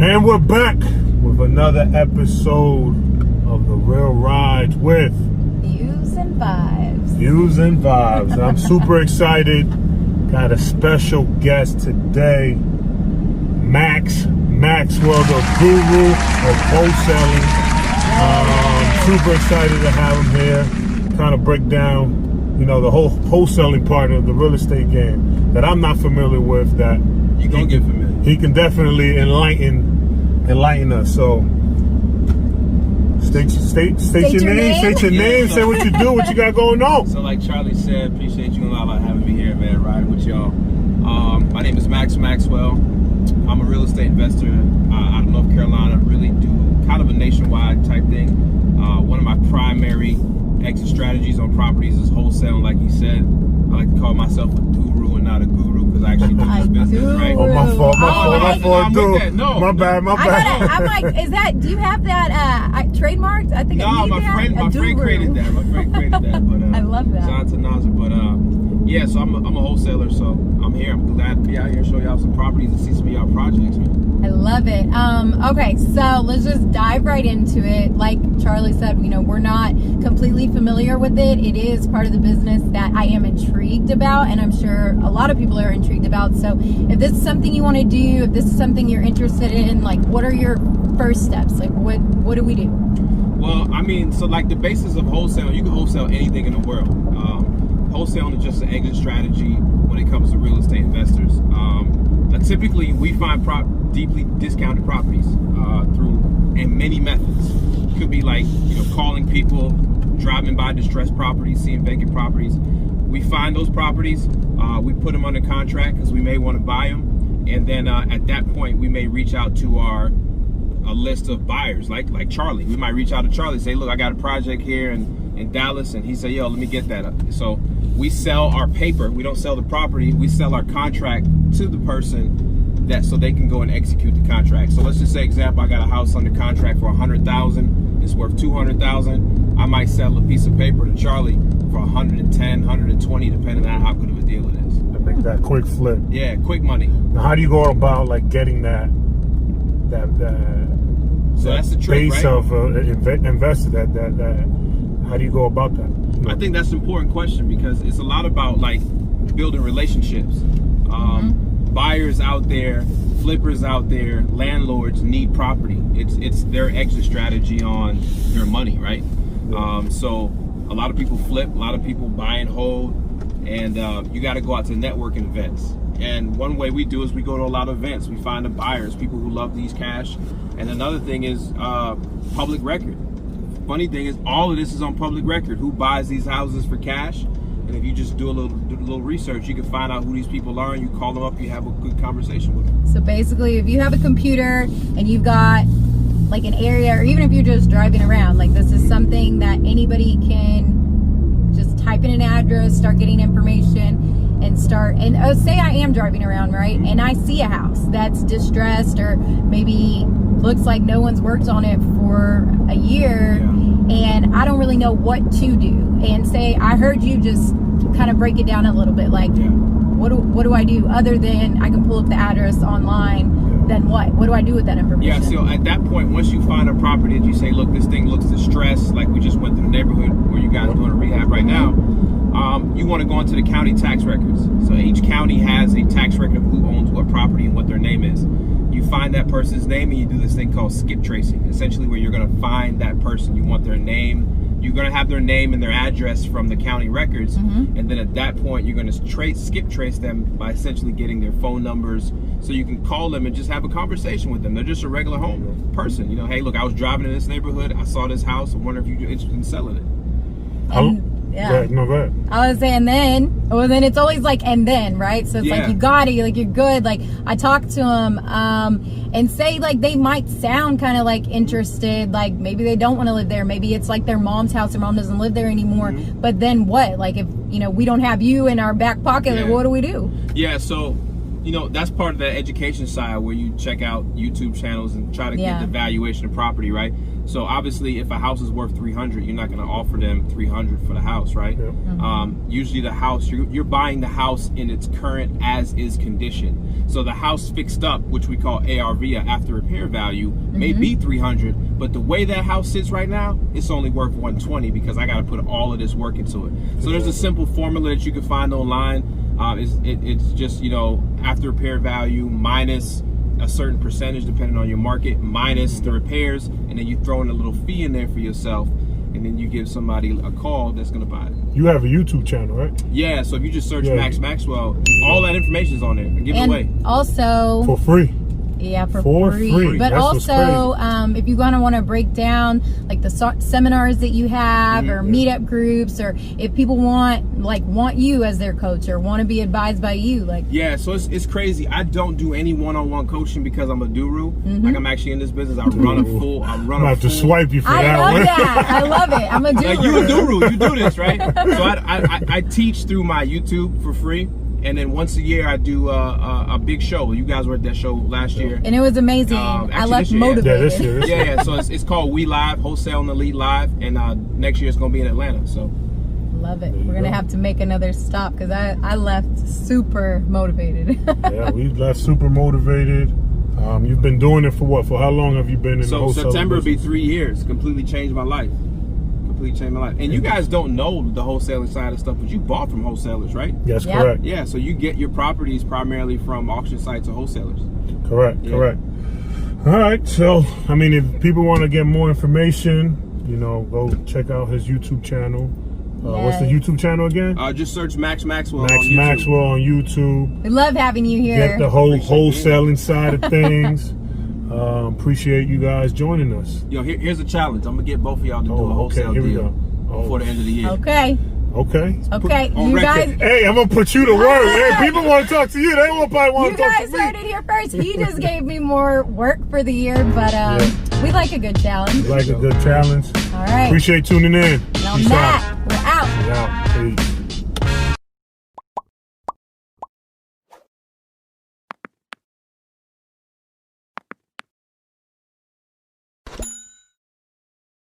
And we're back with another episode of The Real Rides with Views and Vibes. Views and Vibes. I'm super excited. Got a special guest today, Maxwell, the guru of wholesaling. Super excited to have him here. Kind of break down, the whole wholesaling part of the real estate game that I'm not familiar with. That you gonna get familiar. He can definitely enlighten us. So state your name, say what you do, what you got going on. So like Charlie said, appreciate you a lot about having me here, man, riding with y'all. My name is Maxwell. I'm a real estate investor out of North Carolina. Really do kind of a nationwide type thing. One of my primary exit strategies on properties is wholesaling, like you said. I like to call myself a guru and not a guru because I actually do this business, right? Oh, my fault, dude. No, my bad. I'm like, do you have that trademarked? I think no, my friend created that. But I love that. Shout out to Nazar. But yeah, so I'm a wholesaler, so I'm here. I'm glad to be out here and show y'all some properties and see some of y'all projects, man. I love it. Okay, so let's just dive right into it. Like Charlie said, we're not completely familiar with it. It is part of the business that I am intrigued about, and I'm sure a lot of people are intrigued about. So if this is something you want to do, if this is something you're interested in, like, what are your first steps? Like, what do we do? Well, I mean, so like the basis of wholesale, you can wholesale anything in the world. Wholesaling is just an exit strategy when it comes to real estate investors. Typically, we find deeply discounted properties in many methods. It could be like calling people, driving by distressed properties, seeing vacant properties. We find those properties, we put them under contract because we may want to buy them, and then at that point we may reach out to a list of buyers, like Charlie. We might reach out to Charlie and say, look, I got a project here in Dallas, and he said, yo, let me get that up. So we sell our paper. We don't sell the property. We sell our contract to the person so they can go and execute the contract. So let's just say, example, I got a house under contract for $100,000. It's worth $200,000. I might sell a piece of paper to Charlie for $110,000, $120,000, depending on how good of a deal it is. To make that quick flip. Yeah, quick money. Now, how do you go about like getting that so that's the trick, base right? of investor? That how do you go about that? I think that's an important question because it's a lot about like building relationships. Buyers out there, flippers out there, landlords need property. It's their exit strategy on their money, right? So a lot of people flip, a lot of people buy and hold, and you got to go out to networking events. And one way we do is we go to a lot of events. We find the buyers, people who love these cash. And another thing is public record. Funny thing is, all of this is on public record. Who buys these houses for cash? And if you just do a little research, you can find out who these people are, and you call them up, you have a good conversation with them. So basically, if you have a computer and you've got like an area, or even if you're just driving around, like this is something that anybody can just type in an address, start getting information, and say I am driving around, right? And I see a house that's distressed, or maybe looks like no one's worked on it for a year, and I don't really know what to do. And say I heard you just kind of break it down a little bit, like what do I do other than I can pull up the address online? Then what do I do with that information? Yeah, so at that point, once you find a property that you say, look, this thing looks distressed, like we just went through the neighborhood where you guys are doing a rehab right now, you want to go into the county tax records. So each county has a tax record of who owns what property and what their name is. You find that person's name and you do this thing called skip tracing, essentially where you're going to find that person. You want their name. You're going to have their name and their address from the county records. And then at that point, you're going to skip trace them by essentially getting their phone numbers so you can call them and just have a conversation with them. They're just a regular home person. Hey, look, I was driving in this neighborhood. I saw this house. I wonder if you're interested in selling it. Yeah. No, go ahead. I was saying then it's always like, and then, right? So it's like, you got it, like you're good. Like I talked to them and say like they might sound kind of like interested, like maybe they don't want to live there. Maybe it's like their mom's house, their mom doesn't live there anymore. But then what? Like if, we don't have you in our back pocket, like what do we do? Yeah, so you know, that's part of the education side where you check out YouTube channels and try to get the valuation of property, right? So obviously, if a house is worth 300, you're not going to offer them 300 for the house, right? Yep. Usually, the house you're buying the house in its current as is condition. So the house fixed up, which we call ARV, after repair value, may be 300, but the way that house sits right now, it's only worth 120 because I got to put all of this work into it. So there's a simple formula that you can find online. It's just, you know, after repair value minus a certain percentage depending on your market, minus the repairs, and then you throw in a little fee in there for yourself, and then you give somebody a call that's going to buy it. You have a YouTube channel, right? Yeah, so if you just search Maxwell, all that information is on there. I give it away. Also, for free. Yeah, for free. But That's also, if you want to break down like the seminars that you have, or meetup groups, or if people want you as their coach or want to be advised by you, like so it's crazy. I don't do any one-on-one coaching because I'm a guru. Like I'm actually in this business. I run a full. I'm about to swipe you for that. I love that. I love it. I'm a guru. Like, you're a guru. You do this, right? So I teach through my YouTube for free. And then once a year, I do a big show. You guys were at that show last year. And it was amazing. I left motivated. Yeah, this year. Yeah. So it's called We Live, Wholesale and Elite Live. And next year, it's going to be in Atlanta. So love it. We're going to have to make another stop because I left super motivated. Yeah, we left super motivated. You've been doing it for what? For how long have you been in the wholesale September will be business? 3 years. Completely changed my life. And you guys don't know the wholesaling side of stuff, but you bought from wholesalers, right? Yes, correct. Yeah, so you get your properties primarily from auction sites or wholesalers. Correct. All right, so I mean, if people want to get more information, you know, go check out his YouTube channel. What's the YouTube channel again? Just search Maxwell. Maxwell on YouTube. We love having you here. Get the whole wholesaling side of things. Appreciate you guys joining us. Yo, here's a challenge. I'm gonna get both of y'all to do a wholesale deal before the end of the year. Okay. You guys. Hey, I'm gonna put you to work. Hey, people want to talk to you. They won't probably want to talk to me. You guys heard it here first. He just gave me more work for the year, but we like a good challenge. We like a good challenge. All right. Appreciate tuning in. And on that, we're out. Peace.